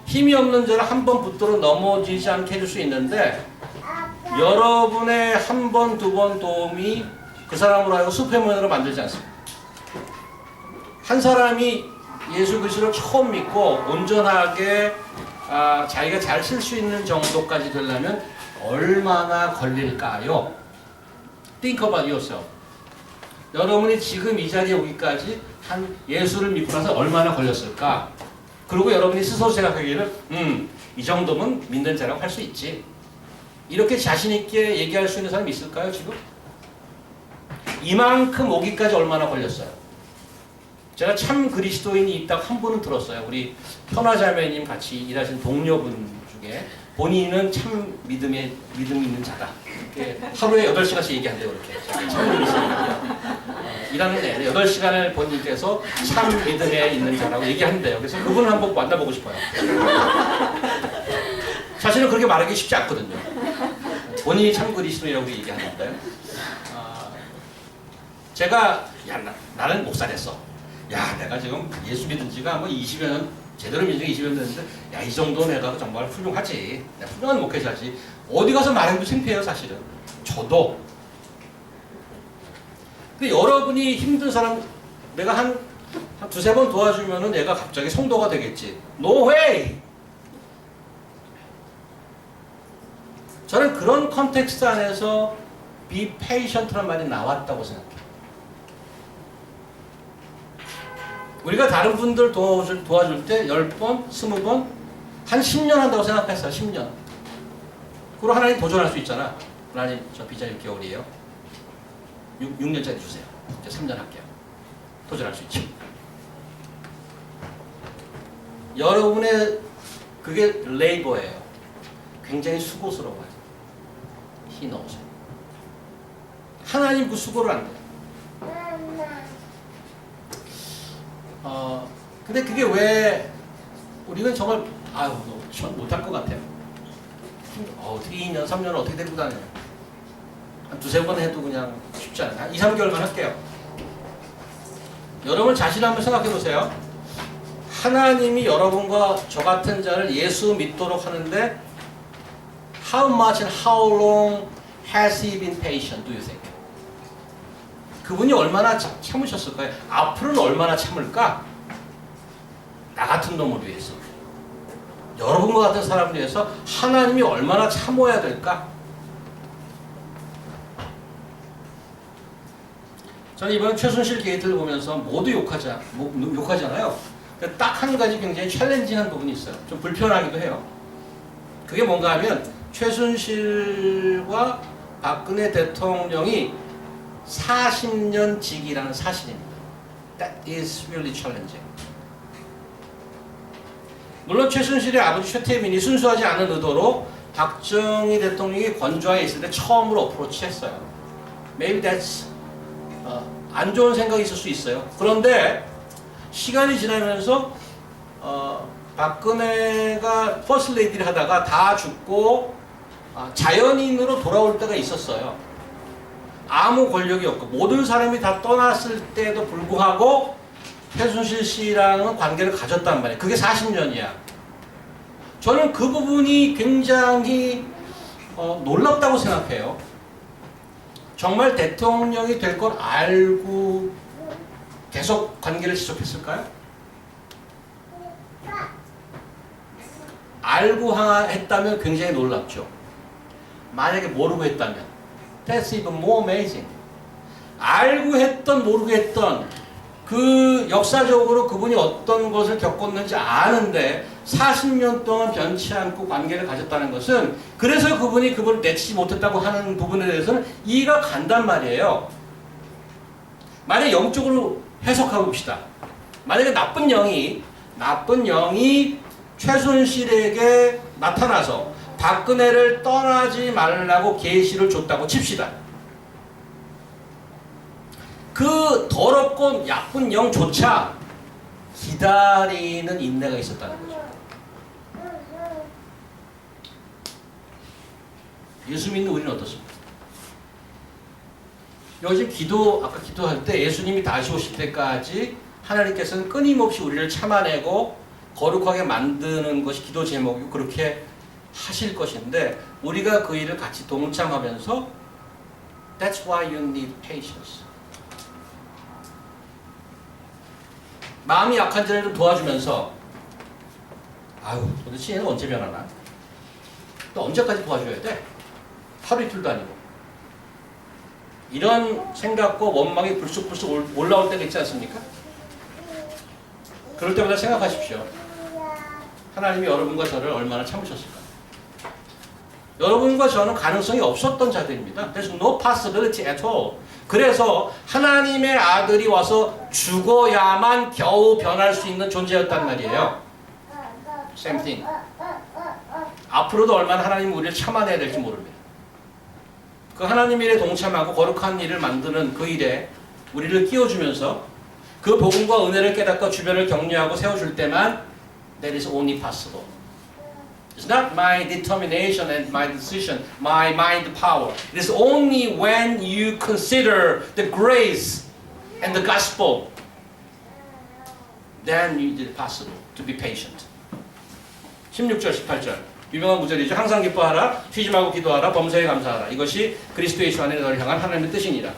힘이 없는 자를 한 번 붙들어 넘어지지 않게 해줄 수 있는데 여러분의 한 번, 두 번 도움이 그 사람으로 하여금 슈퍼맨으로 만들지 않습니다. 한 사람이 예수 그리스도를 처음 믿고 온전하게 자기가 잘 쓸 수 있는 정도까지 되려면 얼마나 걸릴까요? Think about yourself. 여러분이 지금 이 자리에 오기까지 한 예수를 믿고 나서 얼마나 걸렸을까? 그리고 여러분이 스스로 생각하기를 이 정도면 믿는 자라고 할 수 있지. 이렇게 자신 있게 얘기할 수 있는 사람이 있을까요, 지금? 이만큼 오기까지 얼마나 걸렸어요? 제가 참 그리스도인이 있다고 한 분은 들었어요. 우리 현화자매님 같이 일하신 동료분 중에 본인은 참 믿음이 있는 자다. 이렇게 하루에 8시간씩 얘기한대요. 이렇게. 참 그리스도인이요. 일하는 내내 8시간을 본인께서 참 믿음에 있는 자라고 얘기한대요. 그래서 그분을 한번 만나보고 싶어요. 사실은 그렇게 말하기 쉽지 않거든요. 본인이 참 그리스도인이라고 얘기하는데 제가 나는 목사 됐어. 내가 지금 예수 믿은 지가 뭐 20여 년, 제대로 믿은 지 20여 년 됐는데 이 정도 내가 정말 훌륭하지. 내가 훌륭한 목회자지. 어디 가서 말해도 창피해요, 사실은. 저도. 근데 여러분이 힘든 사람, 내가 한 두세 번 도와주면은 얘가 갑자기 성도가 되겠지. No way! 저는 그런 컨텍스트 안에서 be patient라는 말이 나왔다고 생각해요. 우리가 다른 분들 도와줄 때 10번, 20번, 한 10년 한다고 생각했어요. 10년. 그리고 하나님 도전할 수 있잖아. 하나님 저 비자 6개월이에요. 6년짜리 주세요. 이제 3년 할게요. 도전할 수 있죠. 여러분의 그게 레이버예요. 굉장히 수고스러워요. He knows. 하나님 그 수고를 안 돼요. 근데 그게 왜 우리는 정말 전 못할 것 같아요. 어떻게 2년, 3년을 어떻게 데리고 다녀요? 한 두세 번 해도 그냥 쉽지 않아요. 한 2, 3개월만 할게요. 여러분 자신 한번 생각해 보세요. 하나님이 여러분과 저 같은 자를 예수 믿도록 하는데 How much and how long has he been patient, do you think? 그분이 얼마나 참으셨을까요? 앞으로는 얼마나 참을까? 나 같은 놈을 위해서. 여러분과 같은 사람을 위해서 하나님이 얼마나 참아야 될까? 저는 이번 최순실 게이트를 보면서 모두 욕하잖아요. 딱 한 가지 굉장히 챌린징한 부분이 있어요. 좀 불편하기도 해요. 그게 뭔가 하면 최순실과 박근혜 대통령이 40년 직이라는 사실입니다. That is really challenging. 물론 최순실의 아버지 최태민이 순수하지 않은 의도로 박정희 대통령이 건조하에 있을 때 처음으로 어프로치했어요. Maybe that's 안 좋은 생각이 있을 수 있어요. 그런데 시간이 지나면서 박근혜가 퍼스트 레이디를 하다가 다 죽고 자연인으로 돌아올 때가 있었어요. 아무 권력이 없고 모든 사람이 다 떠났을 때도 불구하고 최순실 씨랑은 관계를 가졌단 말이에요. 그게 40년이야. 저는 그 부분이 굉장히 놀랍다고 생각해요. 정말 대통령이 될 걸 알고 계속 관계를 지속했을까요? 알고 했다면 굉장히 놀랍죠. 만약에 모르고 했다면 That's even more amazing. 알고 했던 모르고 했던 그 역사적으로 그분이 어떤 것을 겪었는지 아는데 40년 동안 변치 않고 관계를 가졌다는 것은 그래서 그분이 그분을 내치지 못했다고 하는 부분에 대해서는 이해가 간단 말이에요. 만약에 영적으로 해석하고 봅시다. 만약에 나쁜 영이 최순실에게 나타나서 박근혜를 떠나지 말라고 계시를 줬다고 칩시다. 그 더럽고 나쁜 영조차 기다리는 인내가 있었다는 거죠. 예수 믿는 우리는 어떻습니까? 요즘 아까 기도할 때 예수님이 다시 오실 때까지 하나님께서는 끊임없이 우리를 참아내고 거룩하게 만드는 것이 기도 제목이고 그렇게 하실 것인데 우리가 그 일을 같이 동참하면서 That's why you need patience. 마음이 약한 자를 좀 도와주면서 아유 도대체 얘는 언제 변하나? 또 언제까지 도와줘야 돼? 하루 이틀도 아니고. 이런 생각과 원망이 불쑥불쑥 올라올 때가 있지 않습니까? 그럴 때마다 생각하십시오. 하나님이 여러분과 저를 얼마나 참으셨을까? 여러분과 저는 가능성이 없었던 자들입니다. There's no possibility at all. 그래서 하나님의 아들이 와서 죽어야만 겨우 변할 수 있는 존재였단 말이에요. Same thing. 앞으로도 얼마나 하나님이 우리를 참아내야 될지 모릅니다. 그 하나님 일에 동참하고 거룩한 일을 만드는 그 일에 우리를 끼워주면서 그 복음과 은혜를 깨닫고 주변을 격려하고 세워줄 때만 that is only possible. It's not my determination and my decision, my mind power. It is only when you consider the grace and the gospel, then it is possible to be patient. 16절, 18절. 유명한 구절이죠. 항상 기뻐하라, 쉬지 말고 기도하라, 범사에 감사하라. 이것이 그리스도 예수 안에 너를 향한 하나님의 뜻이니라.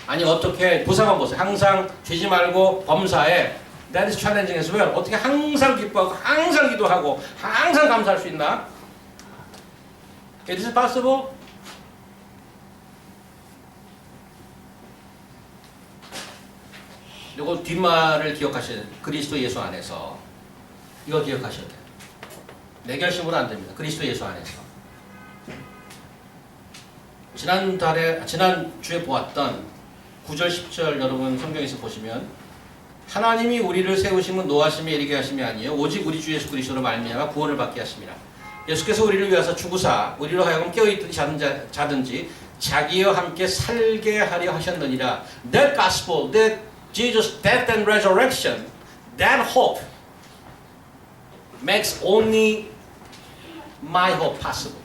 아니 어떻게 부상한 보세요. 항상 쉬지 말고 범사에 That is challenging as well. 어떻게 항상 기뻐하고 항상 기도하고 항상 감사할 수 있나? It is possible. 이거 뒷말을 기억하셔야 돼요. 그리스도 예수 안에서. 이거 기억하셔야 돼요. 내 결심으로 안 됩니다. 그리스도 예수 안에서. 지난주에 보았던 9절 10절 여러분 성경에서 보시면 하나님이 우리를 세우심은 노하심에 이르게 하심이 아니에요. 오직 우리 주 예수 그리스도로 말미암아 구원을 받게 하심이라. 예수께서 우리를 위하사 죽으사 우리로 하여금 깨어있든지 자든지 자기와 함께 살게 하려 하셨느니라. That gospel, that Jesus' death and resurrection, that hope makes only my hope possible.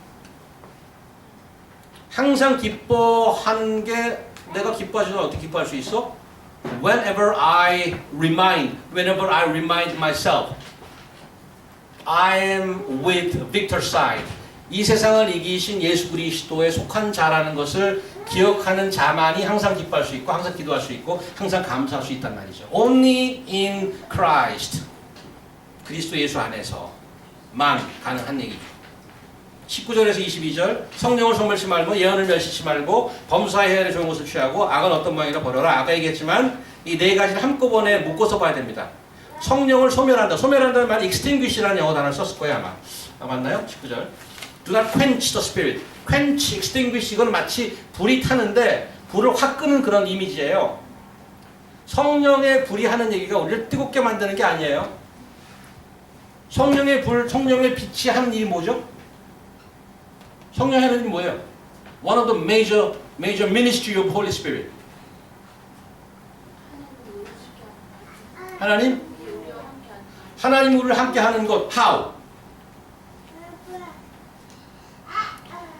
항상 기뻐하는 게 내가 기뻐하지 않으면 어떻게 기뻐할 수 있어? Whenever I remind myself, I am with Victor's side. 이 세상을 이기신 예수 그리스도에 속한 자라는 것을 기억하는 자만이 항상 기뻐할 수 있고, 항상 기도할 수 있고, 항상 감사할 수 있단 말이죠. Only in Christ. 그리스도 예수 안에서만 가능한 얘기죠. 19절에서 22절 성령을 소멸치 말고 예언을 멸시치 말고 범사의 해열에 좋은 것을 취하고 악은 어떤 모양이라 버려라. 아까 얘기했지만 이 네 가지를 한꺼번에 묶어서 봐야 됩니다. 성령을 소멸한다. 소멸한다는 말이 extinguish라는 영어 단어를 썼을 거예요 아마. 맞나요? 19절. Do not quench the spirit. quench, extinguish 이건 마치 불이 타는데 불을 확 끄는 그런 이미지예요. 성령의 불이 하는 얘기가 우리를 뜨겁게 만드는 게 아니에요. 성령의 불, 성령의 빛이 하는 일이 뭐죠? 성령이 하는 일이 뭐예요? One of the major ministry of Holy Spirit. 하나님 우리를 함께 하는 것. How?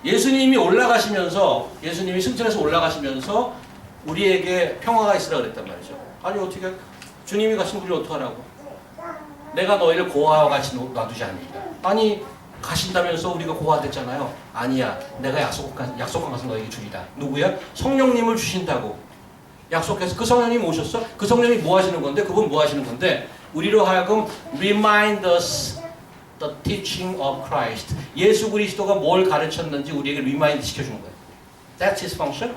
예수님이 예수님이 승천해서 올라가시면서 우리에게 평화가 있으라 그랬단 말이죠. 아니 어떻게 주님이 가신 우리 어떡하라고? 내가 너희를 고아와 같이 놔두지 않는다. 아니 가신다면서 우리가 고아됐잖아요. 아니야. 내가 약속한 것은 너에게 주리라. 누구야? 성령님을 주신다고. 약속해서 그 성령님 오셨어? 그 성령님이 뭐 하시는 건데? 그분 뭐 하시는 건데? 우리로 하여금 remind us the teaching of Christ. 예수 그리스도가 뭘 가르쳤는지 우리에게 리마인드 시켜주는 거예요. That's his function.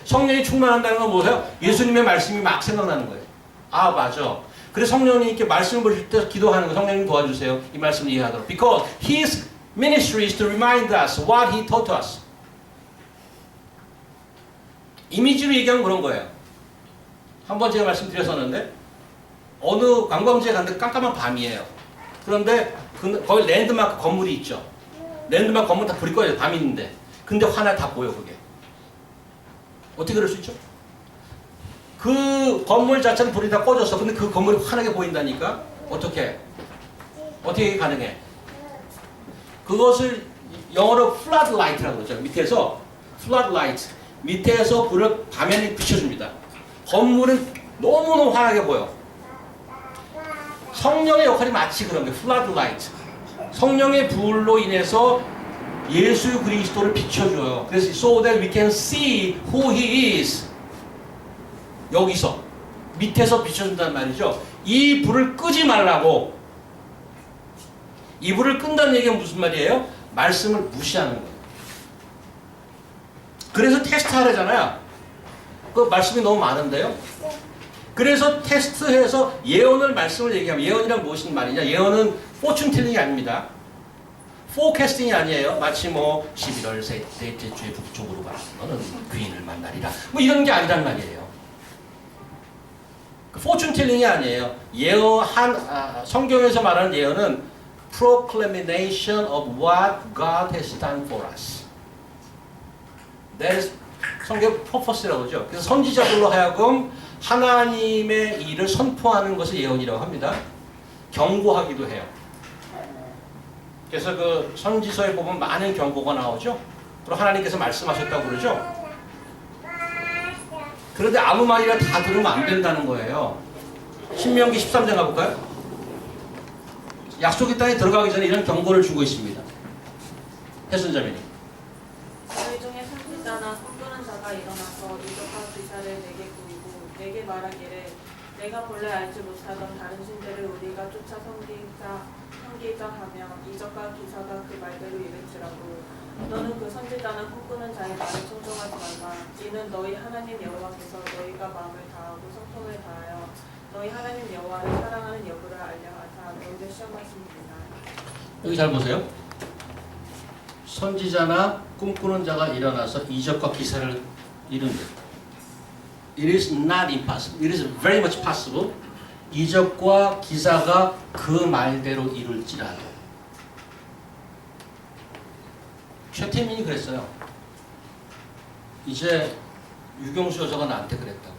성령이 충만한다는 건 뭐예요? 예수님의 말씀이 막 생각나는 거예요. 아 맞아. 그래서 성령님께 말씀을 보실 때 기도하는 거. 성령님 도와주세요. 이 말씀을 이해하도록. Because his ministry is to remind us what he taught us. 이미지로 얘기하면 그런 거예요. 한번 제가 말씀드렸었는데 어느 관광지에 갔는데 깜깜한 밤이에요. 그런데 거기 랜드마크 건물이 있죠. 랜드마크 건물 다 불이 꺼져요. 밤인데. 근데 하나 다 보여 그게. 어떻게 그럴 수 있죠? 그 건물 자체는 불이 다 꺼졌어. 근데 그 건물이 환하게 보인다니까? 어떻게 가능해? 그것을 영어로 floodlight라고 그러죠. 밑에서 floodlight. 밑에서 불을 밤에는 비춰줍니다. 건물은 너무너무 환하게 보여. 성령의 역할이 마치 그런 게 floodlight. 성령의 불로 인해서 예수 그리스도를 비춰줘요. 그래서 so that we can see who he is. 여기서 밑에서 비춰준단 말이죠. 이 불을 끄지 말라고. 이 불을 끈다는 얘기가 무슨 말이에요? 말씀을 무시하는 거예요. 그래서 테스트 하려잖아요. 그 말씀이 너무 많은데요. 그래서 테스트해서 예언을 말씀을 얘기하면 예언이란 무엇인 말이냐? 예언은 포춘 텔링이 아닙니다. 포캐스팅이 아니에요. 마치 뭐 11월 셋째 주에 북쪽으로 가서 너는 귀인을 만나리라. 뭐 이런 게 아니란 말이에요. 포춘 텔링이 아니에요. 예언한 성경에서 말하는 예언은 proclamation of what God has done for us. That is 성경 prophecy라고 그러죠. 그래서 선지자들로 하여금 하나님의 일을 선포하는 것을 예언이라고 합니다. 경고하기도 해요. 그래서 그 선지서에 보면 많은 경고가 나오죠. 그리고 하나님께서 말씀하셨다고 그러죠. 그런데 아무 말이나 다 들으면 안 된다는 거예요. 신명기 13장 가볼까요? 약속의 땅에 들어가기 전에 이런 경고를 주고 있습니다. 해순자매님. 너희 중에 선지자나 꿈꾸는 자가 일어나서 이적과 기사를 내게 보이고 내게 말하기를 내가 본래 알지 못하던 다른 신들을 우리가 쫓아 섬기자 하며 이적과 기사가 그 말대로 이를지라도 너는 그 선지자나 꿈꾸는 자의 말을 청종하지 말라. 이는 너희 하나님 여호와께서 너희가 마음을 다하고 성품을 다하여 너희 하나님 여호와를 사랑하는 여부를 알려 하사 너희를 시험하십니다. 여기 잘 보세요. 선지자나 꿈꾸는 자가 일어나서 이적과 기사를 이룬다. It is not impossible. It is very much possible. 이적과 기사가 그 말대로 이룰지라도. 최태민이 그랬어요. 이제 유경수 여사가 나한테 그랬다고.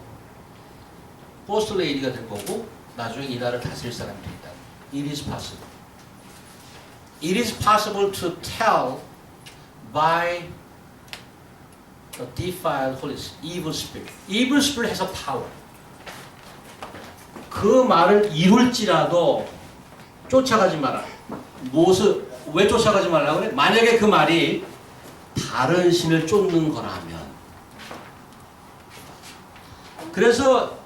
포스트 레이디가 될 거고 나중에 이 나라를 다스릴 사람이 된다고. It is possible. It is possible to tell by the defiled Holy Spirit, evil spirit. Evil spirit has a power. 그 말을 이룰지라도 쫓아가지 마라. 왜 쫓아가지 말라고 그래? 만약에 그 말이 다른 신을 쫓는 거라면. 그래서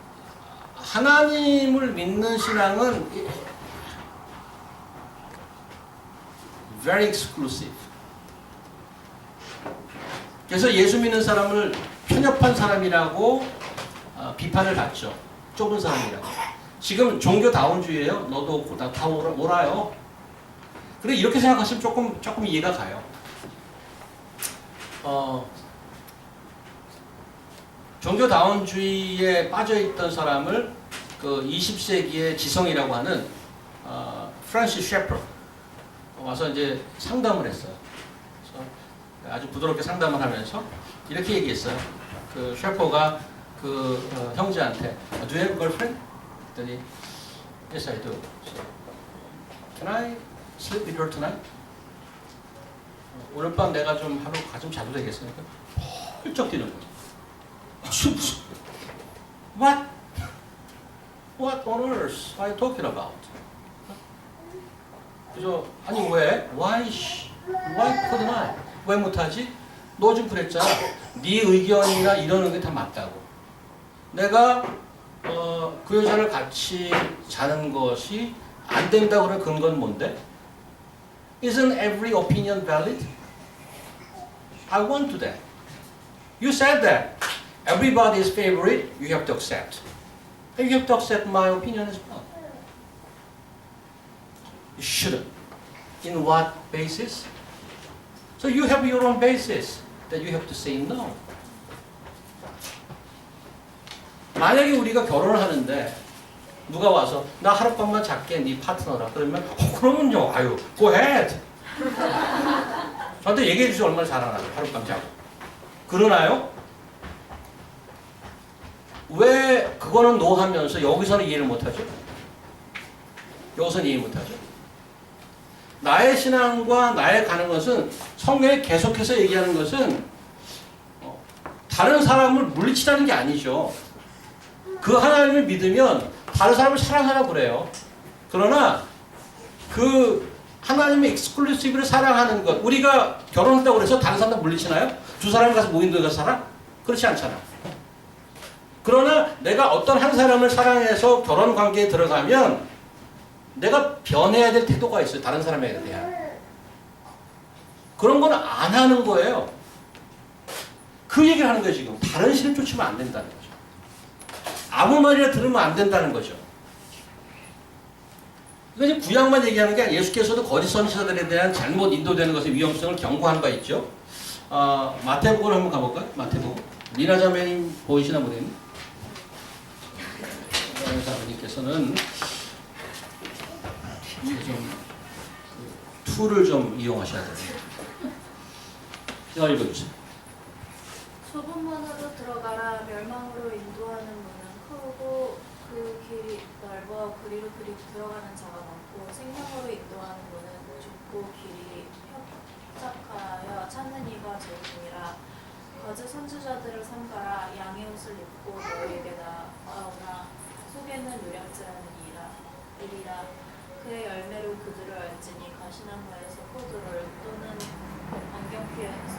하나님을 믿는 신앙은 very exclusive. 그래서 예수 믿는 사람을 편협한 사람이라고 비판을 받죠. 좁은 사람이라고. 지금 종교다운주의예요. 너도 다 오라요. 그래 이렇게 생각하시면 조금 이해가 가요. 종교다운주의에 빠져있던 사람을 그 20세기의 지성이라고 하는 프란시스 셰퍼 와서 이제 상담을 했어요. 그래서 아주 부드럽게 상담을 하면서 이렇게 얘기했어요. 그 셰퍼가 그 형제한테 Do you have a girlfriend? 그랬더니 Yes, I do. So, Can I sleep with her tonight? 오늘 밤 내가 좀 하루 좀 자도 되겠습니까? 펄쩍 뛰는 거죠. What? What on earth are you talking about? 그래서 아니 왜? Why couldn't I? 왜 못하지? 너 좀 그랬잖아. 네 의견이나 이런 의견 다 맞다고. 내가 그 여자를 같이 자는 것이 안 된다고 그런 근거는 뭔데? Isn't every opinion valid? I want to that. You said that. Everybody's favorite, you have to accept. And you have to accept my opinion as well. You shouldn't. In what basis? So you have your own basis that you have to say no. 만약에 우리가 결혼을 하는데 누가 와서 나 하룻밤만 잘게 네 파트너라 그러면 그러면요 아유 go ahead. 저한테 얘기해 주세요. 얼마나 잘하나요. 하룻밤 자고. 그러나요? 왜 그거는 노 하면서 여기서는 이해를 못하죠? 여기서는 이해 못하죠? 나의 신앙과 나의 가는 것은 성경에 계속해서 얘기하는 것은 다른 사람을 물리치라는 게 아니죠. 그 하나님을 믿으면 다른 사람을 사랑하라고 그래요. 그러나 그 하나님의 익스클루시브를 사랑하는 것. 우리가 결혼한다고 해서 다른 사람 물리치나요? 두 사람이 가서 무인도에 가서 살아? 그렇지 않잖아. 그러나 내가 어떤 한 사람을 사랑해서 결혼 관계에 들어가면 내가 변해야 될 태도가 있어요. 다른 사람에 대한. 그런 건 안 하는 거예요. 그 얘기를 하는 거예요, 지금. 다른 신을 쫓으면 안 된다는 거죠. 아무 말이나 들으면 안 된다는 거죠. 이거 이제 구약만 얘기하는 게 아니라 예수께서도 거짓 선지자들에 대한 잘못 인도되는 것의 위험성을 경고한 바 있죠. 마태복음을 한번 가볼까요? 마태복음. 리나 자매님 보이시나 모르겠네. 리나 자매님께서는 좀 툴을 좀 이용하셔야 돼요. 제가 읽어주세요. 좁은 문으로 들어가라. 멸망으로 인도하는 문은 크고 그 길이 넓어 그리로 들어가는 자가 많고 생명으로 인도하는 문은 좁고 길이 협착하여 찾는 이가 적음이라. 거짓 선지자들을 삼가라. 양의 옷을 입고 너에게 나아오나 속에는 유령질하는 이리라. 그의 열매로 그들을 알지니 가시나무에서 포도를 또는 안경피에서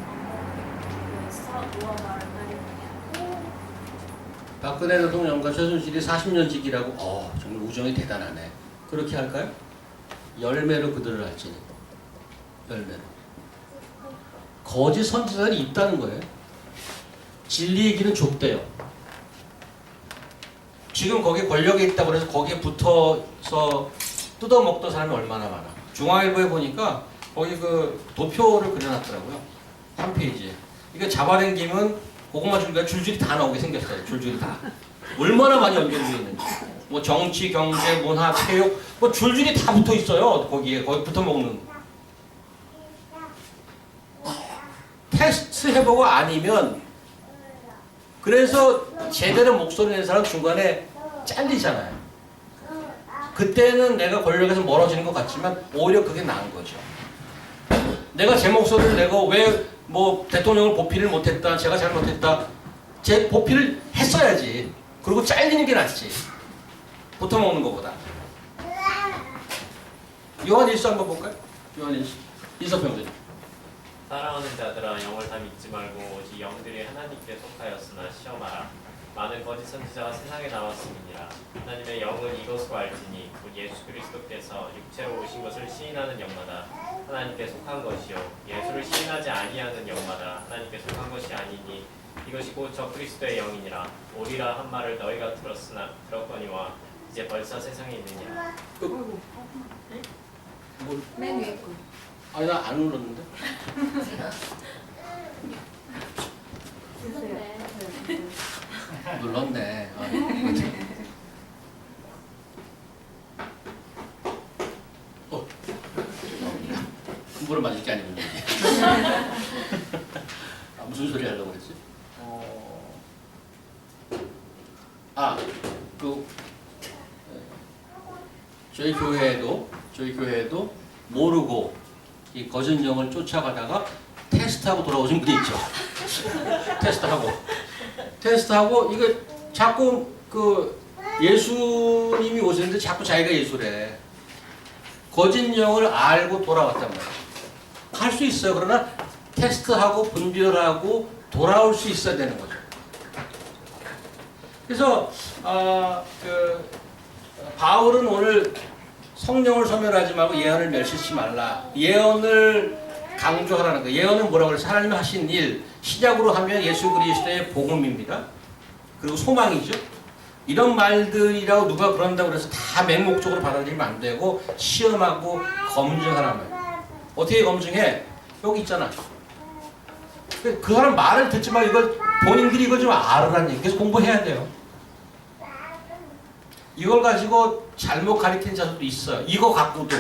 무화과를 따르느냐. 박근혜 대통령과 최순실이 40년 지기라고 정말 우정이 대단하네. 그렇게 할까요? 열매로 그들을 알지니. 열매로. 거짓 선지자들이 있다는 거예요. 진리의 길은 좁대요. 지금 거기에 권력이 있다고 해서 거기에 붙어서 뜯어먹던 사람이 얼마나 많아. 중앙일보에 보니까 거기 그 도표를 그려놨더라고요. 한 페이지에. 이거 잡아당기면 고구마 줄기가 줄줄이 다 나오게 생겼어요. 줄줄이 다. 얼마나 많이 연결되어 있는지. 뭐 정치, 경제, 문화, 체육 뭐 줄줄이 다 붙어 있어요. 거기 붙어 먹는. 테스트 해보고 아니면 그래서 제대로 목소리 내는 사람 중간에 잘리잖아요. 그때는 내가 권력에서 멀어지는 것 같지만 오히려 그게 나은 거죠. 내가 제 목소리를 내고 왜 뭐 대통령을 보필을 못했다, 제가 잘못했다, 제 보필을 했어야지. 그리고 잘리는 게 낫지. 붙어먹는 것보다. 요한 1서 한번 볼까요? 요한 1서. 인서평들. 사랑하는 자들아 영을 다 믿지 말고 오직 영들이 하나님께 속하였으나 시험하라. 많은 거짓 선지자가 세상에 나왔음이니라. 하나님의 영은 이것으로 알지니 곧 예수 그리스도께서 육체로 오신 것을 시인하는 영마다 하나님께 속한 것이요 예수를 시인하지 아니하는 영마다 하나님께 속한 것이 아니니 이것이 곧 저 그리스도의 영이니라. 오리라 한 말을 너희가 들었거니와 이제 벌써 세상에 있느니라. 맨 위에 거. 아니 나 안 눌렀는데. 눌렀네. 함부로 맞을 게 아니군요. 무슨 소리 하려고 그랬지? 저희 교회에도 모르고 이 거짓 영을 쫓아가다가 테스트하고 돌아오신 분이 있죠. 테스트하고 이거 자꾸 그 예수님이 오셨는데 자꾸 자기가 예수래. 거짓 영을 알고 돌아왔단 말이에요. 할 수 있어요. 그러나 테스트하고 분별하고 돌아올 수 있어야 되는 거죠. 그래서 바울은 오늘 성령을 소멸하지 말고 예언을 멸시치 말라. 예언을 강조하라는 거예요. 예언은 뭐라고 그래서 하나님이 하신 일, 시작으로 하면 예수 그리스도의 복음입니다. 그리고 소망이죠. 이런 말들이라고 누가 그런다고 해서 다 맹목적으로 받아들이면 안 되고 시험하고 검증하라는 거예요. 어떻게 검증해? 여기 있잖아. 그 사람 말을 듣지 말고 이걸 본인들이 이걸 좀 알으라는 얘기. 그래서 공부해야 돼요. 이걸 가지고 잘못 가리킨 자들도 있어요. 이거 갖고도.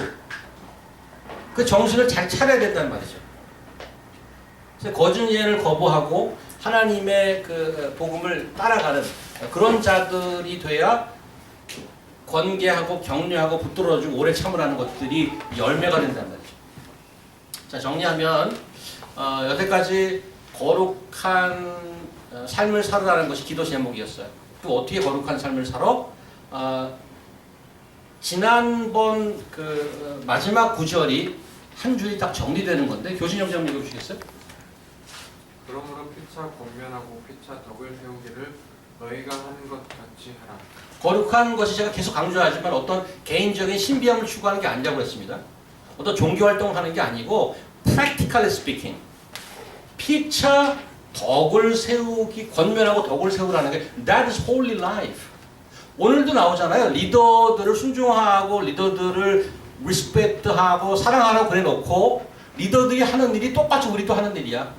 그 정신을 잘 차려야 된다는 말이죠. 그래서 거짓 예언을 거부하고 하나님의 그 복음을 따라가는 그런 자들이 돼야 권계하고 격려하고 붙들어주고 오래 참으라는 것들이 열매가 된다는 말이죠. 자, 정리하면 여태까지 거룩한 삶을 살아라는 것이 기도 제목이었어요. 또 어떻게 거룩한 삶을 살아? 지난번 그 마지막 구절이 한 줄이 딱 정리되는 건데 교진 형제 한번 읽어주시겠어요? 그러므로 피차 권면하고 피차 덕을 세우기를 너희가 하는 것 같이 하라. 거룩한 것이 제가 계속 강조하지만 어떤 개인적인 신비함을 추구하는 게 아니라고 했습니다. 어떤 종교 활동을 하는 게 아니고 practically speaking 피차 덕을 세우기 권면하고 덕을 세우라는 게 that is holy life. 오늘도 나오잖아요. 리더들을 순종하고 리더들을 respect하고 사랑하라고 그래 놓고 리더들이 하는 일이 똑같이 우리도 하는 일이야.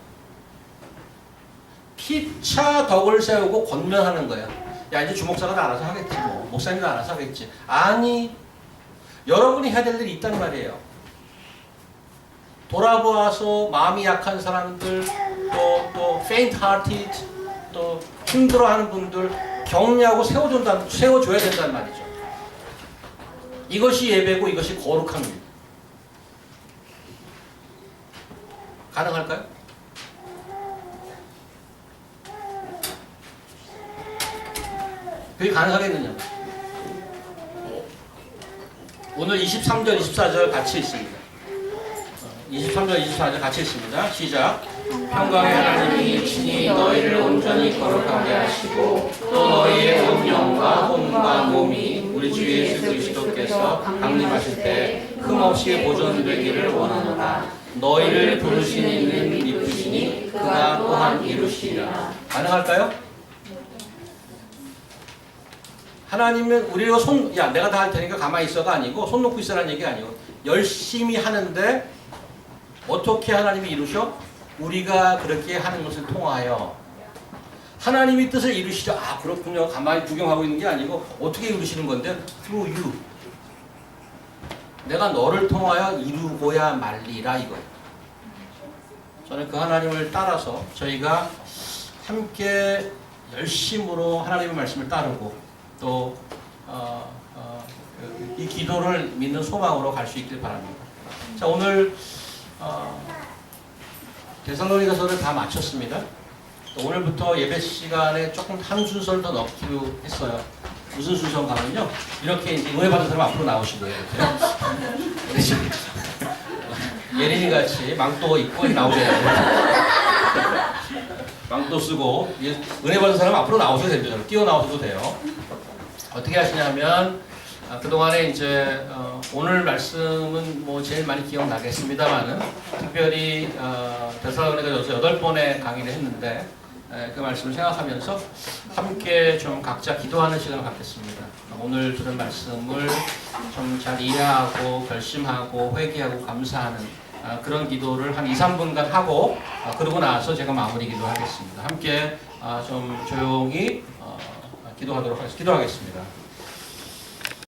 피차 덕을 세우고 권면하는 거야. 야 이제 주목사가 알아서 하겠지 뭐. 목사님도 알아서 하겠지. 아니 여러분이 해야 될 일이 있단 말이에요. 돌아보아서 마음이 약한 사람들 또 faint hearted 또 힘들어하는 분들 격려하고 세워줘야 된다는 말이죠. 이것이 예배고 이것이 거룩합니다. 가능할까요? 그게 가능하겠느냐? 오늘 23절, 24절 같이 있습니다. 23절, 24절 같이 있습니다. 시작. 평강의 하나님이 친히 너희를 온전히 거룩하게 하시고 또 너희의 온 영과 혼과 몸이 우리 주 예수 그리스도께서 강림하실 때 흠없이 보존되기를 원하노라. 너희를 부르신 이는 이쁘시니 그가 또한 이루시리라. 가능할까요? 하나님은 우리가 야 내가 다 할 테니까 가만히 있어가 아니고 손 놓고 있으라는 얘기가 아니고 열심히 하는데 어떻게 하나님이 이루셔? 우리가 그렇게 하는 것을 통하여 하나님이 뜻을 이루시죠. 아 그렇군요. 가만히 구경하고 있는 게 아니고 어떻게 이루시는 건데? Through you. 내가 너를 통하여 이루고야 말리라 이거예요. 저는 그 하나님을 따라서 저희가 함께 열심으로 하나님의 말씀을 따르고 또 이 기도를 믿는 소망으로 갈 수 있길 바랍니다. 자 오늘 데살로니가서를 다 마쳤습니다. 오늘부터 예배 시간에 조금 한 순서를 더 넣기로 했어요. 무슨 순서인가면요. 이렇게 이제 은혜 받은 사람 앞으로 나오시고요. 예린이 같이 망토 입고 나오셔야 돼요. 망토 쓰고 은혜 받은 사람 앞으로 나오셔도 됩니다. 뛰어 나오셔도 돼요. 어떻게 하시냐면 그동안에 이제 오늘 말씀은 뭐 제일 많이 기억나겠습니다만은 특별히 데살로니가서 8번의 강의를 했는데 그 말씀을 생각하면서 함께 좀 각자 기도하는 시간을 갖겠습니다. 오늘 들은 말씀을 좀 잘 이해하고 결심하고 회개하고 감사하는 그런 기도를 한 2, 3분간 하고 그러고 나서 제가 마무리 기도하겠습니다. 함께 좀 조용히 기도하도록 하겠습니다. 기도하겠습니다.